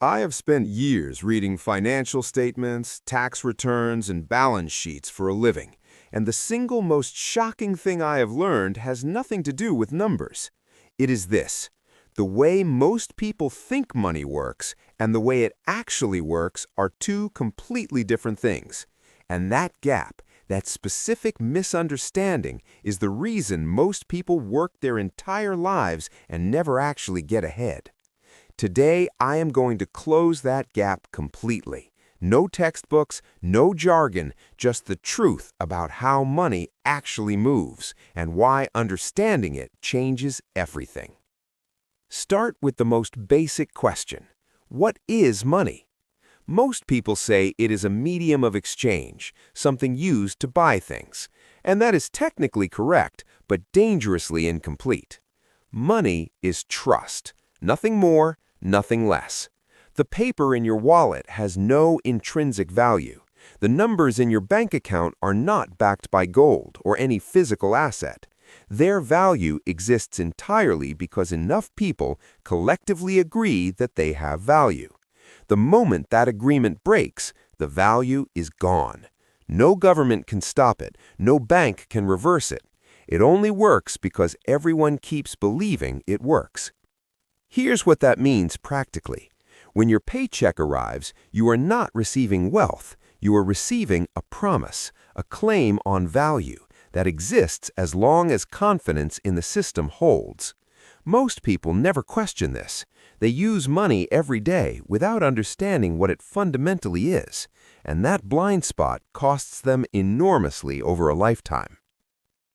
I have spent years reading financial statements, tax returns, and balance sheets for a living, and the single most shocking thing I have learned has nothing to do with numbers. It is this: the way most people think money works and the way it actually works are two completely different things. And that gap, that specific misunderstanding, is the reason most people work their entire lives and never actually get ahead. Today, I am going to close that gap completely. No textbooks, no jargon, just the truth about how money actually moves and why understanding it changes everything. Start with the most basic question. What is money? Most people say it is a medium of exchange, something used to buy things. And that is technically correct, but dangerously incomplete. Money is trust. Nothing more, nothing less. The paper in your wallet has no intrinsic value. The numbers in your bank account are not backed by gold or any physical asset. Their value exists entirely because enough people collectively agree that they have value. The moment that agreement breaks, the value is gone. No government can stop it. No bank can reverse it. It only works because everyone keeps believing it works. Here's what that means practically. When your paycheck arrives, you are not receiving wealth. You are receiving a promise, a claim on value that exists as long as confidence in the system holds. Most people never question this. They use money every day without understanding what it fundamentally is, and that blind spot costs them enormously over a lifetime.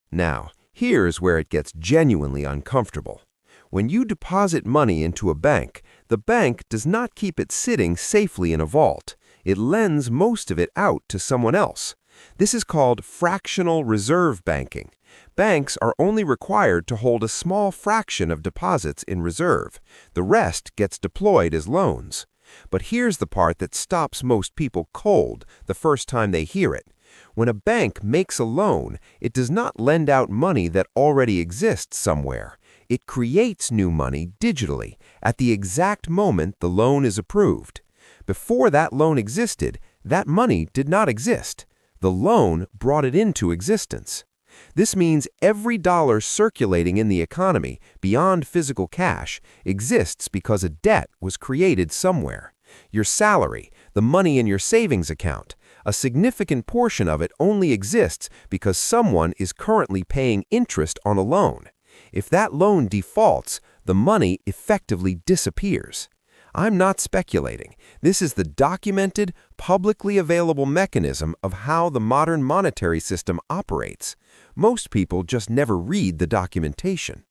Now, here's where it gets genuinely uncomfortable. When you deposit money into a bank, the bank does not keep it sitting safely in a vault. It lends most of it out to someone else. This is called fractional reserve banking. Banks are only required to hold a small fraction of deposits in reserve. The rest gets deployed as loans. But here's the part that stops most people cold the first time they hear it. When a bank makes a loan, it does not lend out money that already exists somewhere. It creates new money digitally at the exact moment the loan is approved. Before that loan existed, that money did not exist. The loan brought it into existence. This means every dollar circulating in the economy beyond physical cash exists because a debt was created somewhere. Your salary, the money in your savings account, a significant portion of it only exists because someone is currently paying interest on a loan. If that loan defaults, the money effectively disappears. I'm not speculating. This is the documented, publicly available mechanism of how the modern monetary system operates. Most people just never read the documentation.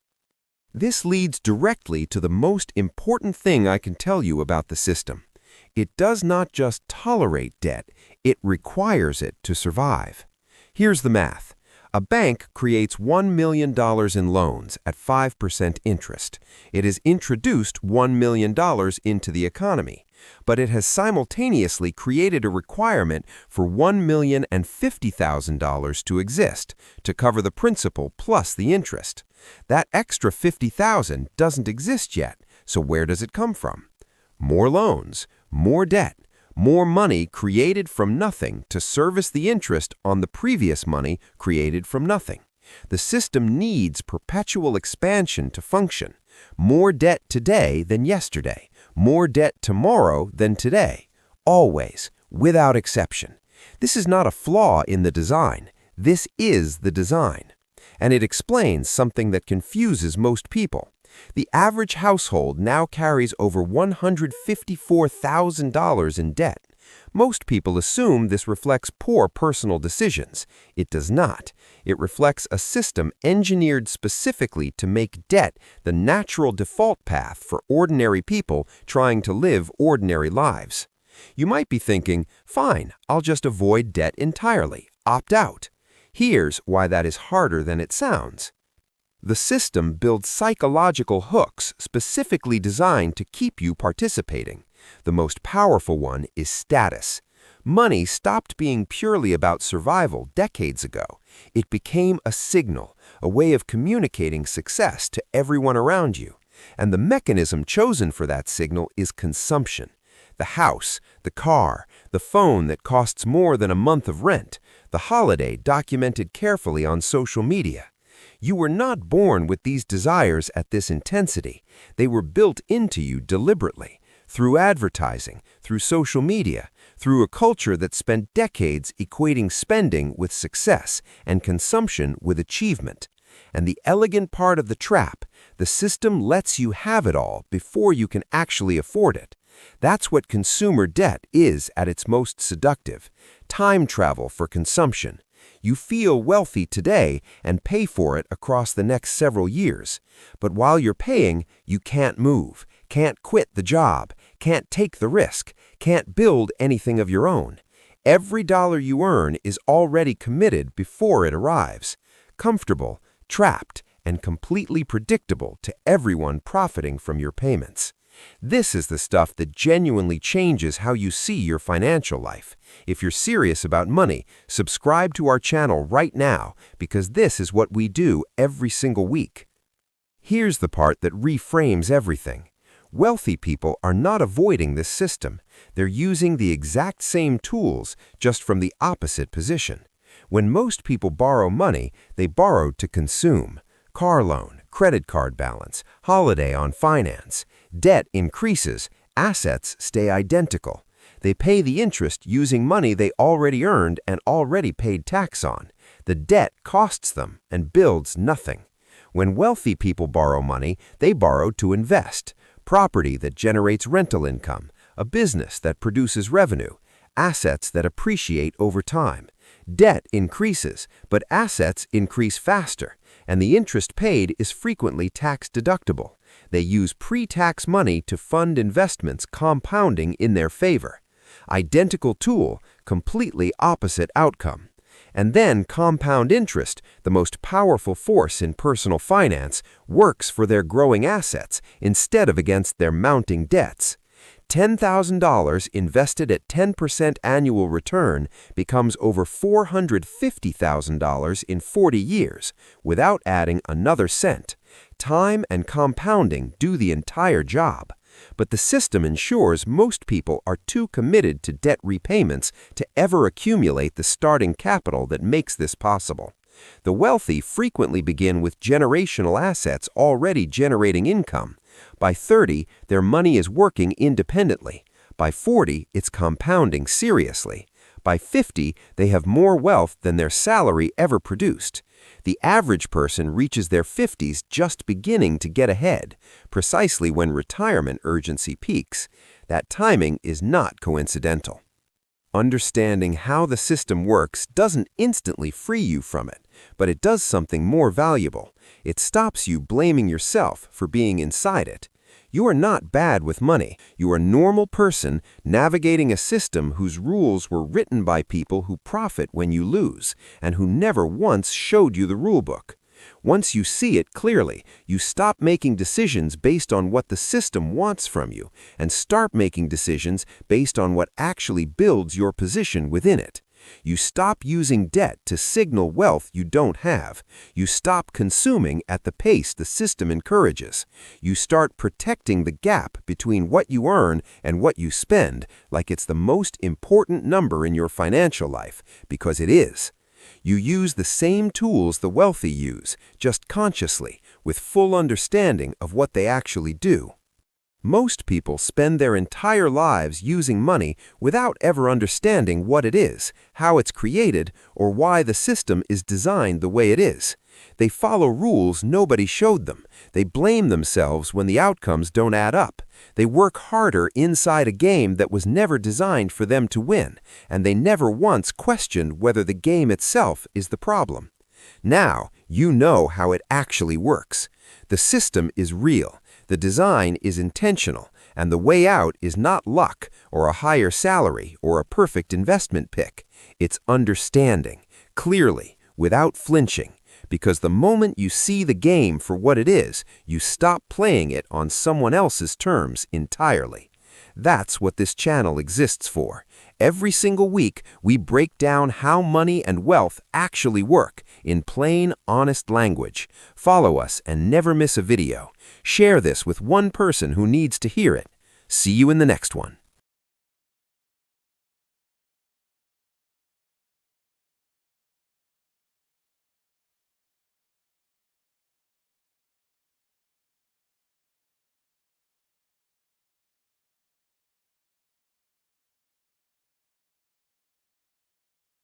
This leads directly to the most important thing I can tell you about the system. It does not just tolerate debt, it requires it to survive. Here's the math. A bank creates $1 million in loans at 5% interest. It has introduced $1 million into the economy, but it has simultaneously created a requirement for $1,050,000 to exist, to cover the principal plus the interest. That extra $50,000 doesn't exist yet, so where does it come from? More loans, more debt. More money created from nothing to service the interest on the previous money created from nothing. The system needs perpetual expansion to function. More debt today than yesterday. More debt tomorrow than today. Always, without exception. This is not a flaw in the design. This is the design. And it explains something that confuses most people. The average household now carries over $154,000 in debt. Most people assume this reflects poor personal decisions. It does not. It reflects a system engineered specifically to make debt the natural default path for ordinary people trying to live ordinary lives. You might be thinking, fine, I'll just avoid debt entirely, opt out. Here's why that is harder than it sounds. The system builds psychological hooks specifically designed to keep you participating. The most powerful one is status. Money stopped being purely about survival decades ago. It became a signal, a way of communicating success to everyone around you. And the mechanism chosen for that signal is consumption. The house, the car, the phone that costs more than a month of rent, the holiday documented carefully on social media. You were not born with these desires at this intensity. They were built into you deliberately, through advertising, through social media, through a culture that spent decades equating spending with success and consumption with achievement. And the elegant part of the trap, the system lets you have it all before you can actually afford it. That's what consumer debt is at its most seductive. Time travel for consumption. You feel wealthy today and pay for it across the next several years. But while you're paying, you can't move, can't quit the job, can't take the risk, can't build anything of your own. Every dollar you earn is already committed before it arrives. Comfortable, trapped, and completely predictable to everyone profiting from your payments. This is the stuff that genuinely changes how you see your financial life. If you're serious about money, subscribe to our channel right now because this is what we do every single week. Here's the part that reframes everything. Wealthy people are not avoiding this system. They're using the exact same tools, just from the opposite position. When most people borrow money, they borrow to consume. Car loan, credit card balance, holiday on finance. Debt increases, assets stay identical. They pay the interest using money they already earned and already paid tax on. The debt costs them and builds nothing. When wealthy people borrow money, they borrow to invest. Property that generates rental income, a business that produces revenue, assets that appreciate over time. Debt increases, but assets increase faster, and the interest paid is frequently tax-deductible. They use pre-tax money to fund investments compounding in their favor. Identical tool, completely opposite outcome. And then compound interest, the most powerful force in personal finance, works for their growing assets instead of against their mounting debts. $10,000 invested at 10% annual return becomes over $450,000 in 40 years without adding another cent. Time and compounding do the entire job. But the system ensures most people are too committed to debt repayments to ever accumulate the starting capital that makes this possible. The wealthy frequently begin with generational assets already generating income. By 30, their money is working independently. By 40, it's compounding seriously. By 50, they have more wealth than their salary ever produced. The average person reaches their 50s just beginning to get ahead, precisely when retirement urgency peaks. That timing is not coincidental. Understanding how the system works doesn't instantly free you from it, but it does something more valuable. It stops you blaming yourself for being inside it. You are not bad with money. You are a normal person navigating a system whose rules were written by people who profit when you lose and who never once showed you the rulebook. Once you see it clearly, you stop making decisions based on what the system wants from you and start making decisions based on what actually builds your position within it. You stop using debt to signal wealth you don't have. You stop consuming at the pace the system encourages. You start protecting the gap between what you earn and what you spend like it's the most important number in your financial life, because it is. You use the same tools the wealthy use, just consciously, with full understanding of what they actually do. Most people spend their entire lives using money without ever understanding what it is, how it's created, or why the system is designed the way it is. They follow rules nobody showed them. They blame themselves when the outcomes don't add up. They work harder inside a game that was never designed for them to win, and they never once questioned whether the game itself is the problem. Now, you know how it actually works. The system is real. The design is intentional, and the way out is not luck or a higher salary or a perfect investment pick. It's understanding, clearly, without flinching, because the moment you see the game for what it is, you stop playing it on someone else's terms entirely. That's what this channel exists for. Every single week, we break down how money and wealth actually work in plain, honest language. Follow us and never miss a video. Share this with one person who needs to hear it. See you in the next one.